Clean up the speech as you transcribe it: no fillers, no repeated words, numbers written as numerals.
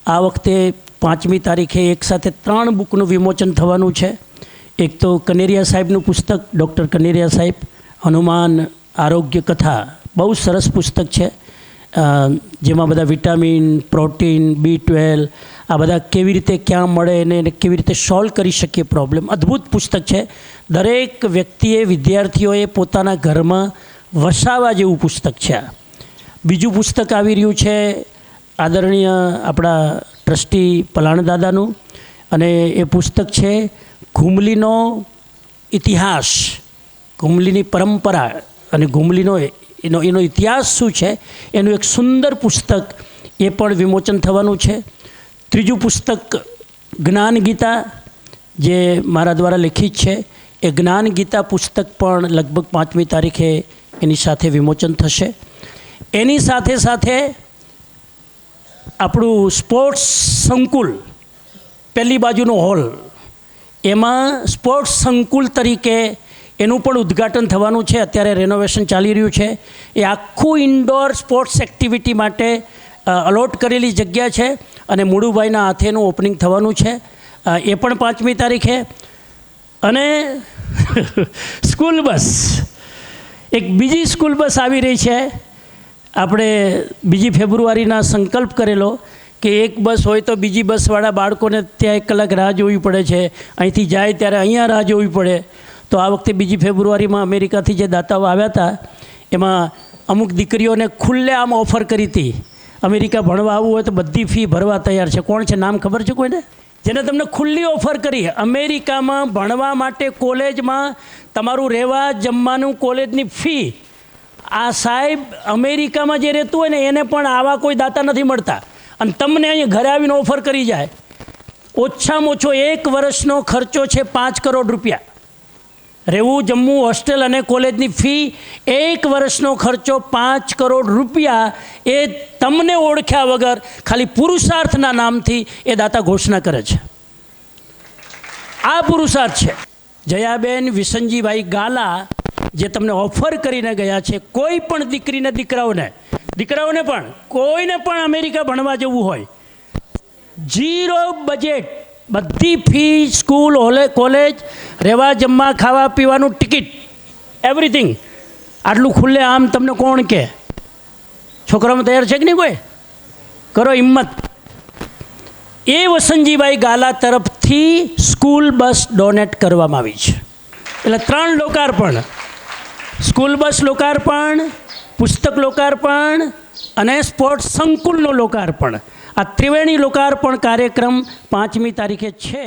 આ વખતે 5મી તારીખે એક સાથે 3 બુકનું વિમોચન થવાનું છે. એક તો કનેરિયા સાહેબનું પુસ્તક, ડૉક્ટર કનેરિયા સાહેબ, હનુમાન આરોગ્ય કથા, બહુ સરસ પુસ્તક છે, જેમાં બધા વિટામિન, પ્રોટીન, B12 આ બધા કેવી રીતે ક્યાં મળે અને કેવી રીતે સોલ્વ કરી શકીએ પ્રોબ્લેમ. અદ્ભુત પુસ્તક છે. દરેક વ્યક્તિએ, વિદ્યાર્થીઓએ પોતાના ઘરમાં વસાવા જેવું પુસ્તક છે. બીજું પુસ્તક આવી રહ્યું છે આદરણીય આપણા ટ્રસ્ટી પલાણ દાદાનું, અને એ પુસ્તક છે ઘુમલીનો ઇતિહાસ, ઘુમલીની પરંપરા અને ઘુમલીનો એનો ઇતિહાસ શું છે એનું એક સુંદર પુસ્તક, એ પણ વિમોચન થવાનું છે. ત્રીજું પુસ્તક જ્ઞાન ગીતા, જે મારા દ્વારા લિખિત છે, એ જ્ઞાન ગીતા પુસ્તક પણ લગભગ 5મી તારીખે એની સાથે વિમોચન થશે. એની સાથે સાથે આપણું સ્પોર્ટ્સ સંકુલ, પહેલી બાજુનો હોલ, એમાં સ્પોર્ટ્સ સંકુલ તરીકે એનું પણ ઉદ્ઘાટન થવાનું છે. અત્યારે રેનોવેશન ચાલી રહ્યું છે. એ આખું ઇન્ડોર સ્પોર્ટ્સ એક્ટિવિટી માટે અલોટ કરેલી જગ્યા છે, અને મુળુભાઈના હાથે એનું ઓપનિંગ થવાનું છે. એ પણ 5મી તારીખે. અને સ્કૂલ બસ, એક બીજી સ્કૂલ બસ આવી રહી છે. આપણે 2 ફેબ્રુઆરીના સંકલ્પ કરેલો કે એક બસ હોય તો બીજી બસવાળા બાળકોને ત્યાં 1 કલાક રાહ જોવી પડે છે, અહીંથી જાય ત્યારે અહીંયા રાહ જોવી પડે. તો આ વખતે 2 ફેબ્રુઆરીમાં અમેરિકાથી જે દાતાઓ આવ્યા હતા, એમાં અમુક દીકરીઓને ખુલ્લે આમ ઓફર કરી હતી, અમેરિકા ભણવા આવવું હોય તો બધી ફી ભરવા તૈયાર છે. કોણ છે, નામ ખબર છે કોઈને? જેને તમને ખુલ્લી ઓફર કરી અમેરિકામાં ભણવા માટે, કોલેજમાં તમારું રહેવા જમવાનું, કોલેજની ફી. આ સાહેબ અમેરિકામાં જે રહેતું હોય ને એને પણ આવા કોઈ દાતા નથી મળતા, અને તમને અહીંયા ઘરે આવીને ઓફર કરી જાય. ઓછામાં ઓછો 1 વર્ષનો ખર્ચો છે 5 કરોડ રૂપિયા. રહેવું, જમવું, હોસ્ટેલ અને કોલેજની ફી, 1 વર્ષનો ખર્ચો 5 કરોડ રૂપિયા. એ તમને ઓળખ્યા વગર ખાલી પુરુષાર્થના નામથી એ દાતા ઘોષણા કરે છે. આ પુરુષાર્થ છે. જયાબેન વિસનજીભાઈ ગાલા જે તમને ઓફર કરીને ગયા છે, કોઈ પણ દીકરીને, દીકરાઓને પણ, કોઈને પણ અમેરિકા ભણવા જવું હોય, 0 બજેટ, બધી ફી, સ્કૂલ, કોલેજ, રહેવા, જમવા, ખાવા પીવાનું, ટિકિટ, એવરીથિંગ, આટલું ખુલ્લે આમ તમને કોણ કહે? છોકરામાં તૈયાર છે કે નહીં? કોઈ કરો હિંમત. એ વસંતજીભાઈ ગાલા તરફથી સ્કૂલ બસ ડોનેટ કરવામાં આવી છે. એટલે 3 લોકાર્પણ, સ્કૂલ બસ લોકાર્પણ, પુસ્તક લોકાર્પણ અને સ્પોર્ટ્સ સંકુલનો લોકાર્પણ, આ ત્રિવેણી લોકાર્પણ કાર્યક્રમ 5મી તારીખે છે.